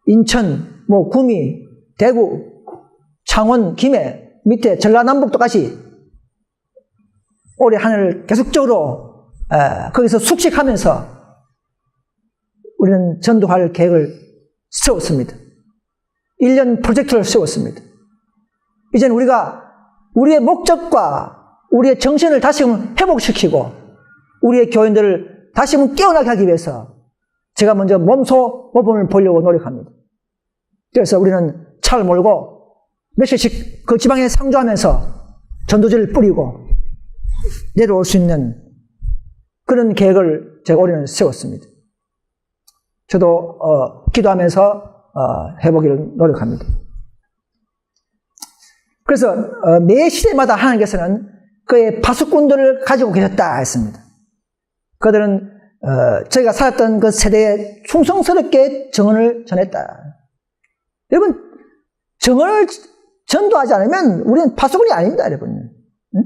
인천, 구미, 대구, 창원, 김해, 밑에 전라남북도까지 올해 한 해를 계속적으로 거기서 숙식하면서 우리는 전도할 계획을 세웠습니다. 1년 프로젝트를 세웠습니다. 이제는 우리가 우리의 목적과 우리의 정신을 다시금 회복시키고 우리의 교인들을 다시금 깨어나게 하기 위해서 제가 먼저 몸소 모범을 보려고 노력합니다. 그래서 우리는 차를 몰고 며칠씩 그 지방에 상주하면서 전도지를 뿌리고 내려올 수 있는 그런 계획을 제가 올해는 세웠습니다. 저도 기도하면서 해보기를 노력합니다. 그래서 매 시대마다 하나님께서는 그의 파수꾼들을 가지고 계셨다 했습니다. 그들은 저희가 살았던 그 세대에 충성스럽게 정언을 전했다. 여러분, 정언을 전도하지 않으면 우리는 파수꾼이 아닙니다, 여러분. 응?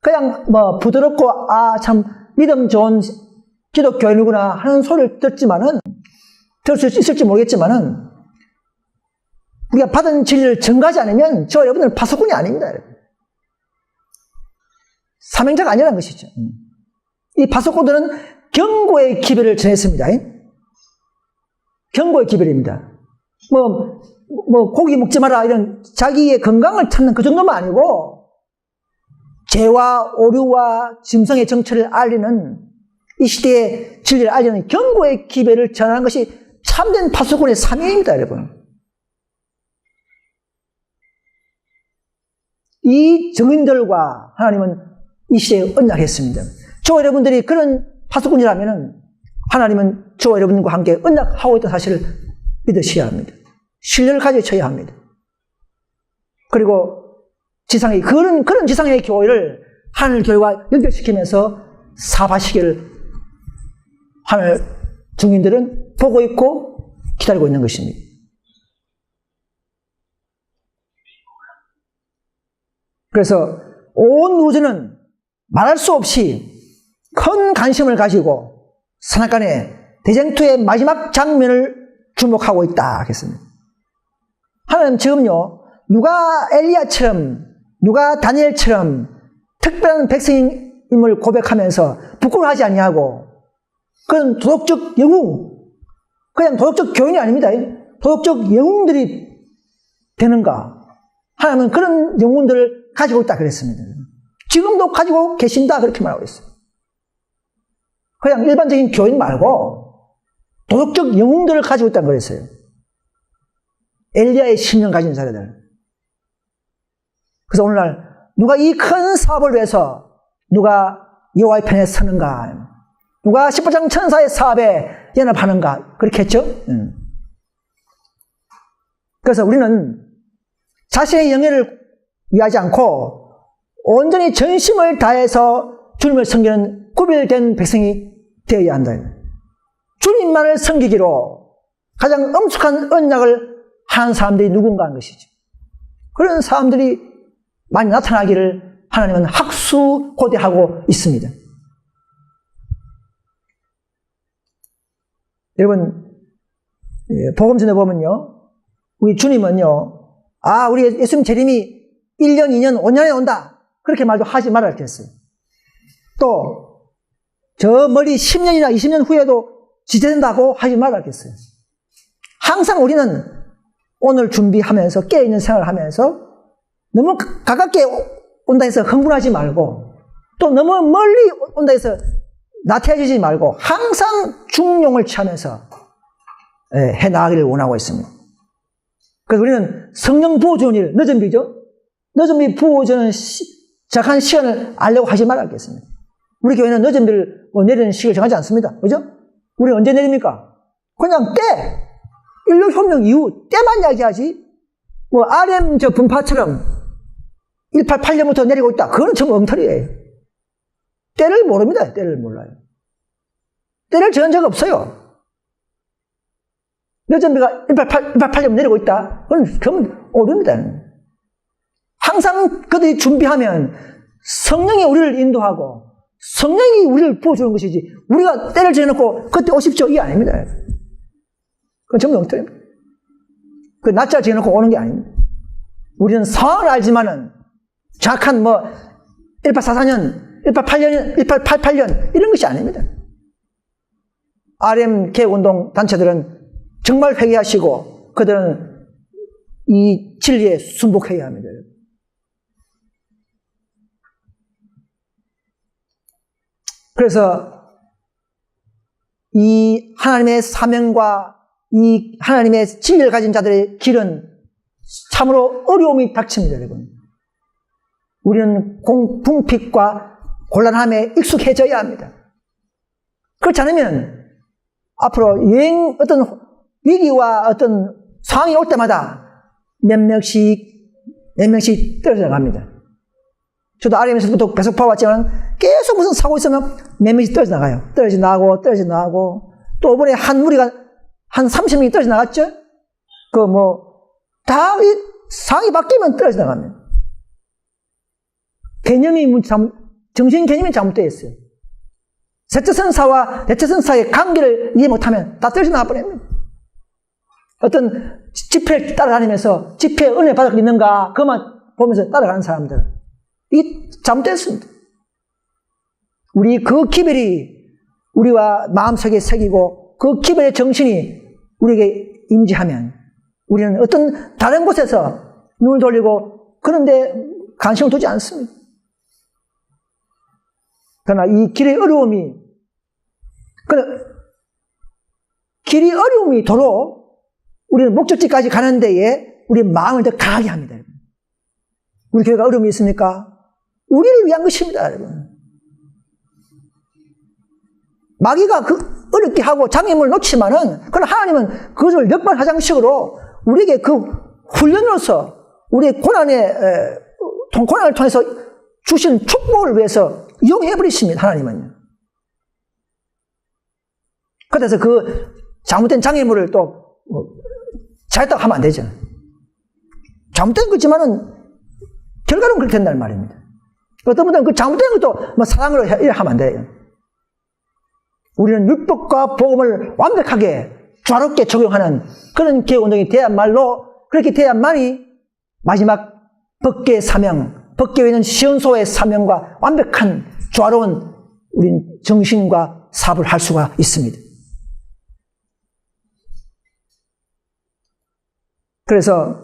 그냥 부드럽고 참 믿음 좋은 기독교인이구나 하는 소리를 들을 수 있을지 모르겠지만은 우리가 받은 진리를 전가하지 않으면 저 여러분들은 파수꾼이 아닙니다, 여러분. 사명자가 아니라는 것이죠. 이 파수꾼들은 경고의 기별을 전했습니다. 경고의 기별입니다. 고기 먹지 마라 이런 자기의 건강을 찾는 그 정도만 아니고 죄와 오류와 짐승의 정체를 알리는 이 시대의 진리를 알리는 경고의 기별을 전하는 것이 참된 파수꾼의 사명입니다, 여러분. 이 증인들과 하나님은 이 시대에 언약했습니다. 저와 여러분들이 그런 파수꾼이라면 하나님은 저와 여러분과 함께 언약하고 있다는 사실을 믿으셔야 합니다. 신뢰를 가져야 합니다. 그리고 지상의 그런 지상의 교회를 하늘 교회와 연결시키면서 사바시기를 하늘 증인들은 보고 있고 기다리고 있는 것입니다. 그래서 온 우주는 말할 수 없이 큰 관심을 가지고 선악간의 대쟁투의 마지막 장면을 주목하고 있다 하겠습니다. 하나님 지금요, 누가 엘리야처럼 누가 다니엘처럼 특별한 백성임을 고백하면서 부끄러워하지 아니하고 그런 도덕적 영웅, 그냥 도덕적 교인이 아닙니다. 도덕적 영웅들이 되는가? 하나님은 그런 영웅들을 가지고 있다 그랬습니다. 지금도 가지고 계신다 그렇게 말하고 있어요. 그냥 일반적인 교인 말고 도덕적 영웅들을 가지고 있다는 거였어요. 엘리야의 신령 가진 자들. 그래서 오늘날 누가 이 큰 사업을 위해서 누가 여호와의 편에 서는가, 누가 18장 천사의 사업에 연합하는가 그렇게 했죠. 그래서 우리는 자신의 영예를 위하지 않고 온전히 전심을 다해서 주님을 섬기는 구별된 백성이 되어야 한다. 주님만을 섬기기로 가장 엄숙한 언약을 하는 사람들이 누군가 하는 것이죠. 그런 사람들이 많이 나타나기를 하나님은 학수고대하고 있습니다. 여러분, 복음전에 보면요, 우리 주님은요, 우리 예수님 재림이 1년, 2년, 5년에 온다 그렇게 말도 하지 말아야 했어요. 또 저 멀리 10년이나 20년 후에도 지체된다고 하지 말았겠어요. 항상 우리는 오늘 준비하면서 깨어있는 생활을 하면서 너무 가깝게 온다 해서 흥분하지 말고 또 너무 멀리 온다 해서 나태해지지 말고 항상 중용을 취하면서 해나가기를 원하고 있습니다. 그래서 우리는 성령 부어주는 일, 늦은비죠? 늦은비 부어주는 정확한 시간을 알려고 하지 말았겠습니다. 우리 교회는 늦은비를 내리는 시기를 정하지 않습니다. 그죠? 우리는 언제 내립니까? 그냥 때! 인류혁명 이후 때만 이야기하지. RM 분파처럼 188년부터 내리고 있다. 그건 전부 엉터리예요. 때를 모릅니다. 때를 몰라요. 때를 정한 적 없어요. 늦은비가 188년 내리고 있다. 그건 오류입니다. 항상 그들이 준비하면 성령이 우리를 인도하고 성령이 우리를 부어주는 것이지 우리가 때를 지어놓고 그때 오십시오 이게 아닙니다. 그건 전부 엉터리입니다. 그 날짜를 지어놓고 오는 게 아닙니다. 우리는 상황을 알지만은 정확한 1844년, 1888년, 1888년 이런 것이 아닙니다. RM 개혁운동 단체들은 정말 회개하시고 그들은 이 진리에 순복해야 합니다. 그래서 이 하나님의 사명과 이 하나님의 진리를 가진 자들의 길은 참으로 어려움이 닥칩니다, 여러분. 우리는 궁핍과 곤란함에 익숙해져야 합니다. 그렇지 않으면 앞으로 어떤 위기와 어떤 상황이 올 때마다 몇 명씩 떨어져 나갑니다. 저도 RM에서부터 계속 봐왔지만 계속 무슨 사고 있으면 몇 명씩 떨어져 나가요. 떨어져 나가고 또 이번에 한 무리가 한 30명이 떨어져 나갔죠? 다 상황이 바뀌면 떨어져 나갑니다. 정신 개념이 잘못되어 있어요. 세처선사와 대처선사의 관계를 이해 못하면 다 떨어져 나가버립니다. 어떤 집회를 따라다니면서 집회에 은혜 받을 수 있는가 그것만 보면서 따라가는 사람들 이 잘못됐습니다. 우리 그 기별이 우리와 마음속에 새기고 그 기별의 정신이 우리에게 임재하면 우리는 어떤 다른 곳에서 눈을 돌리고 그런데 관심을 두지 않습니다. 그러나 이 길의 어려움이 도로 우리는 목적지까지 가는 데에 우리의 마음을 더 강하게 합니다. 여러분. 우리 교회가 어려움이 있습니까? 우리를 위한 것입니다, 여러분. 마귀가 어렵게 하고 장애물을 놓치면은, 그러나 하나님은 그것을 역발하장식으로 우리에게 그 훈련으로서 우리의 고난을 통해서 주신 축복을 위해서 이용해버리십니다, 하나님은. 그래서 그 잘못된 장애물을 또 잘했다고 하면 안 되죠. 잘못된 거지만은 결과는 그렇게 된다는 말입니다. 어떤 분들은 그 잘못된 것도 사랑으로 하면 안 돼요. 우리는 율법과 복음을 완벽하게 조화롭게 적용하는 그런 개혁운동이 돼야말로 그렇게 돼야만이 마지막 법계의 사명, 법계에 있는 시온소의 사명과 완벽한 조화로운 우린 정신과 사업을 할 수가 있습니다. 그래서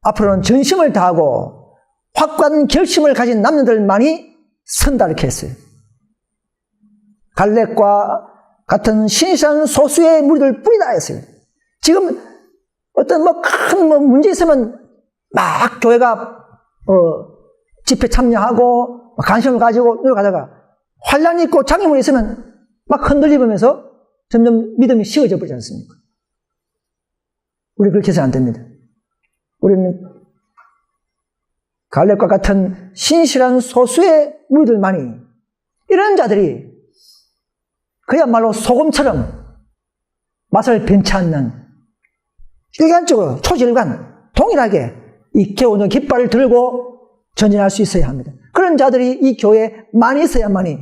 앞으로는 전심을 다하고 확고한 결심을 가진 남녀들만이 선다 이렇게 했어요. 갈렙과 같은 신실한 소수의 무리들 뿐이다 했어요. 지금 어떤 큰 문제 있으면 막 교회가 집회 참여하고 관심을 가지고 노력하다가 환란이 있고 장애물이 있으면 막 흔들리면서 점점 믿음이 식어져 버리지 않습니까? 우리 그렇게 해서는 안 됩니다. 우리는 갈렙과 같은 신실한 소수의 무리들만이 이런 자들이 그야말로 소금처럼 맛을 변치 않는 일관적으로 초질관 동일하게 이 개혁운동 깃발을 들고 전진할 수 있어야 합니다. 그런 자들이 이 교회에 많이 있어야만이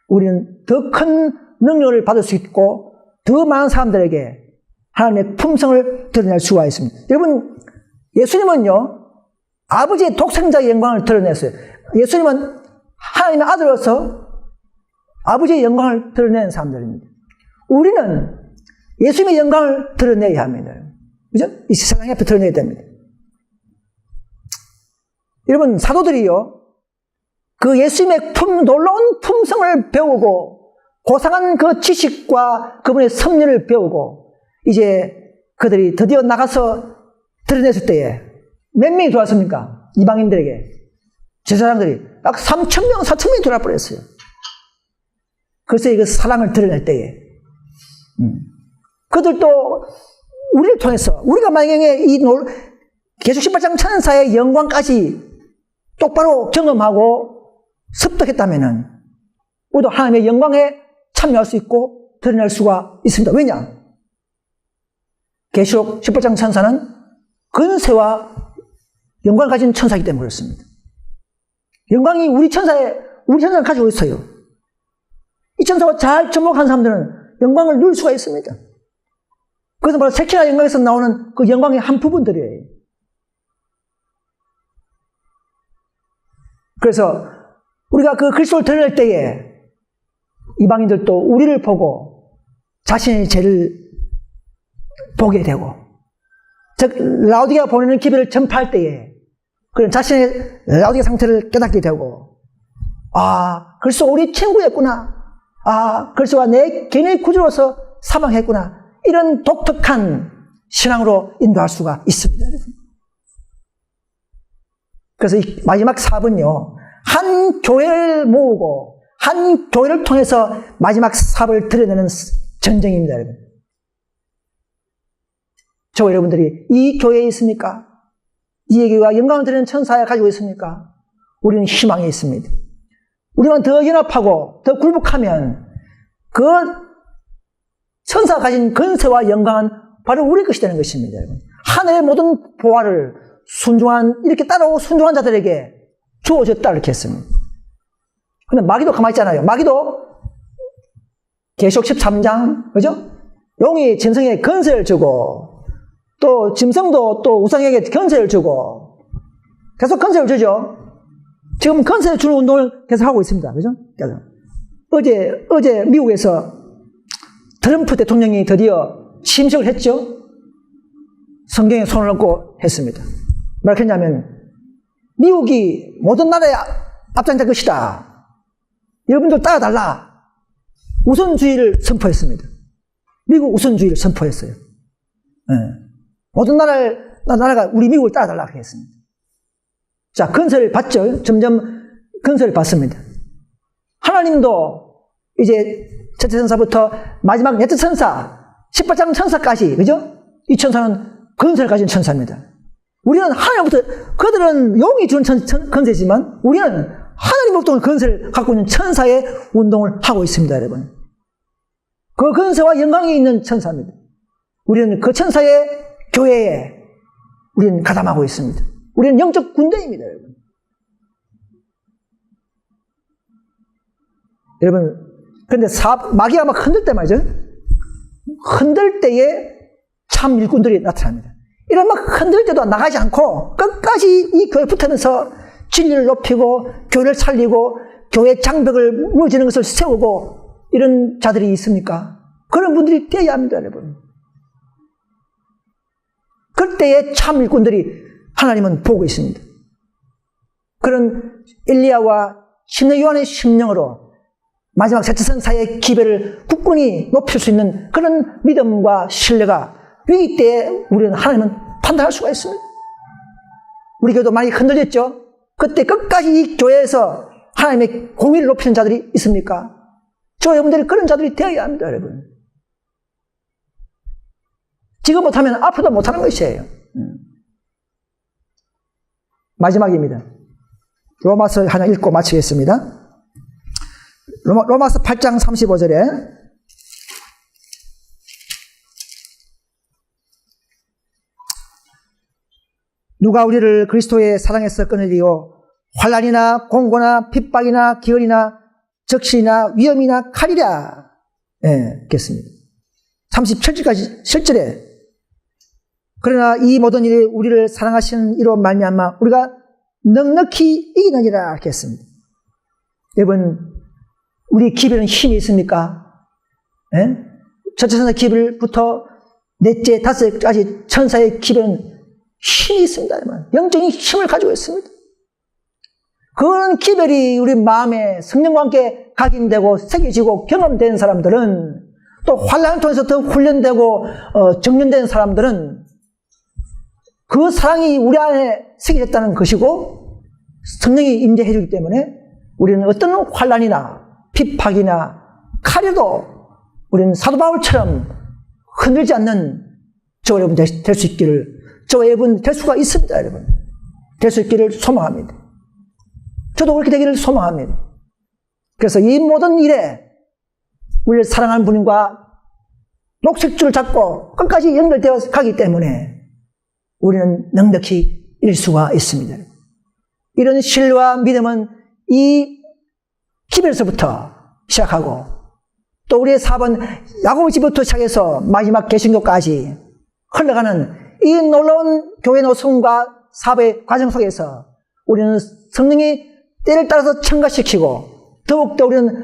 우리는 더 큰 능력을 받을 수 있고 더 많은 사람들에게 하나님의 품성을 드러낼 수가 있습니다. 여러분, 예수님은요, 아버지의 독생자의 영광을 드러냈어요. 예수님은 하나님의 아들로서 아버지의 영광을 드러내는 사람들입니다. 우리는 예수님의 영광을 드러내야 합니다. 그죠? 이 세상 앞에 드러내야 됩니다. 여러분, 사도들이요, 그 예수님의 놀라운 품성을 배우고, 고상한 그 지식과 그분의 섭리를 배우고, 이제 그들이 드디어 나가서 드러냈을 때에 몇 명이 들어왔습니까? 이방인들에게. 제사장들이 약 3,000명, 4,000명이 들어와버렸어요. 그래서 그 사랑을 드러낼 때에. 그들도 우리를 통해서, 우리가 만약에 이 계속 18장 천사의 영광까지 똑바로 경험하고 습득했다면은, 우리도 하나님의 영광에 참여할 수 있고 드러낼 수가 있습니다. 왜냐? 계시록 18장 천사는 근세와 영광을 가진 천사이기 때문에 그렇습니다. 영광이 우리 천사가 가지고 있어요. 이 천사와 잘 접목한 사람들은 영광을 누릴 수가 있습니다. 그래서 바로 세키나 영광에서 나오는 그 영광의 한 부분들이에요. 그래서 우리가 그 그리스도를 드러낼 때에 이방인들도 우리를 보고 자신의 죄를 보게 되고, 즉 라오디게아 보내는 기별을 전파할 때에 그런 자신의 라오디게아 상태를 깨닫게 되고, 아, 그리스도가 우리 친구였구나, 아, 그리스도가 내 개인의 구주로서 사망했구나, 이런 독특한 신앙으로 인도할 수가 있습니다. 그래서 이 마지막 사업은요, 한 교회를 모으고 한 교회를 통해서 마지막 사업을 드러내는 전쟁입니다, 여러분. 저 여러분들이 이 교회에 있습니까? 이 교회가 영광을 드리는 천사가 가지고 있습니까? 우리는 희망이 있습니다. 우리만 더 연합하고 더 굴복하면 그 천사가 가진 권세와 영광은 바로 우리 것이 되는 것입니다, 여러분. 하늘의 모든 보화를 이렇게 따라오고 순종한 자들에게 주어졌다, 이렇게 했습니다. 근데 마귀도 가만히 있잖아요. 마귀도 계시록 13장, 그죠? 용이 짐승에게 권세를 주고, 또 짐승도 또 우상에게 권세를 주고, 계속 권세를 주죠. 지금 권세를 주는 운동을 계속 하고 있습니다. 그죠? 어제 미국에서 트럼프 대통령이 드디어 취임식을 했죠? 성경에 손을 얹고 했습니다. 뭐라 했냐면, 미국이 모든 나라에 앞장설 것이다. 여러분들 따라달라. 우선주의를 선포했습니다. 미국 우선주의를 선포했어요. 네. 모든 나라가 우리 미국을 따라달라 했습니다. 자, 건설을 받죠. 점점 건설을 받습니다. 하나님도 이제 첫째 천사부터 마지막 넷째 천사, 18장 천사까지, 그죠? 이 천사는 건설을 가진 천사입니다. 우리는 하나님부터, 그들은 용이 주는 건설이지만 우리는 하나님으로부터 건설을 갖고 있는 천사의 운동을 하고 있습니다, 여러분. 그 건설과 영광이 있는 천사입니다. 우리는 그 천사의 교회에 우리는 가담하고 있습니다. 우리는 영적 군대입니다, 여러분. 여러분, 근데 마귀가 막 흔들 때 말이죠. 흔들 때에 참 일꾼들이 나타납니다. 이런 막 흔들 때도 나가지 않고 끝까지 이 교회에 붙으면서 진리를 높이고 교회를 살리고 교회 장벽을 무너지는 것을 세우고 이런 자들이 있습니까? 그런 분들이 되어야 합니다, 여러분. 그때에 참 일꾼들이 하나님은 보고 있습니다. 그런 엘리야와 신의 요한의 심령으로 마지막 셋째 천사의 기별을 굳건히 높일 수 있는 그런 믿음과 신뢰가 위기 때에 우리는 하나님은 판단할 수가 있습니다. 우리 교회도 많이 흔들렸죠? 그때 끝까지 이 교회에서 하나님의 공의를 높이는 자들이 있습니까? 저 여러분들이 그런 자들이 되어야 합니다, 여러분. 지금 못하면 앞으로도 못하는 것이에요. 마지막입니다. 로마서 하나 읽고 마치겠습니다. 로마서 8장 35절에 누가 우리를 그리스도의 사랑에서 끊으리요? 환난이나 공고나 핍박이나 기근이나 적신이나 위험이나 칼이라. 겠습니다. 37절까지 7절에 그러나 이 모든 일이 우리를 사랑하시는 이로 말미암아 우리가 넉넉히 이기느니라 하겠습니다. 여러분, 우리 기별은 힘이 있습니까? 첫째 천사의 기별부터 넷째, 다섯째까지 천사의 기별은 힘이 있습니다. 영적인 힘을 가지고 있습니다. 그런 기별이 우리 마음에 성령과 함께 각인되고 새겨지고 경험된 사람들은, 또 환난을 통해서 더 훈련되고 정련된 사람들은 그 사랑이 우리 안에 새겨졌다는 것이고 성령이 임재해 주기 때문에 우리는 어떤 환난이나 핍박이나 칼에도 우리는 사도 바울처럼 흔들지 않는 저 여러분 될 수 있기를, 저 여러분 될 수가 있습니다. 여러분 될 수 있기를 소망합니다. 저도 그렇게 되기를 소망합니다. 그래서 이 모든 일에 우리를 사랑하는 분과 녹색줄을 잡고 끝까지 연결되어 가기 때문에 우리는 넉넉히 이길 수가 있습니다. 이런 신뢰와 믿음은 이 기별서부터 시작하고 또 우리의 사번 야고보 집부터 시작해서 마지막 개신교까지 흘러가는 이 놀라운 교회 노선과 사업의 과정 속에서 우리는 성령이 때를 따라서 첨가시키고 더욱더 우리는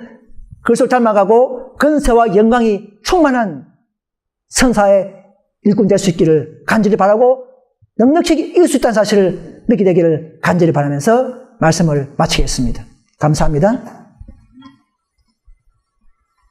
그리스도를 닮아가고 근세와 영광이 충만한 성사의 일꾼 될 수 있기를 간절히 바라고 넉넉히 이길 수 있다는 사실을 믿게 되기를 간절히 바라면서 말씀을 마치겠습니다. 감사합니다.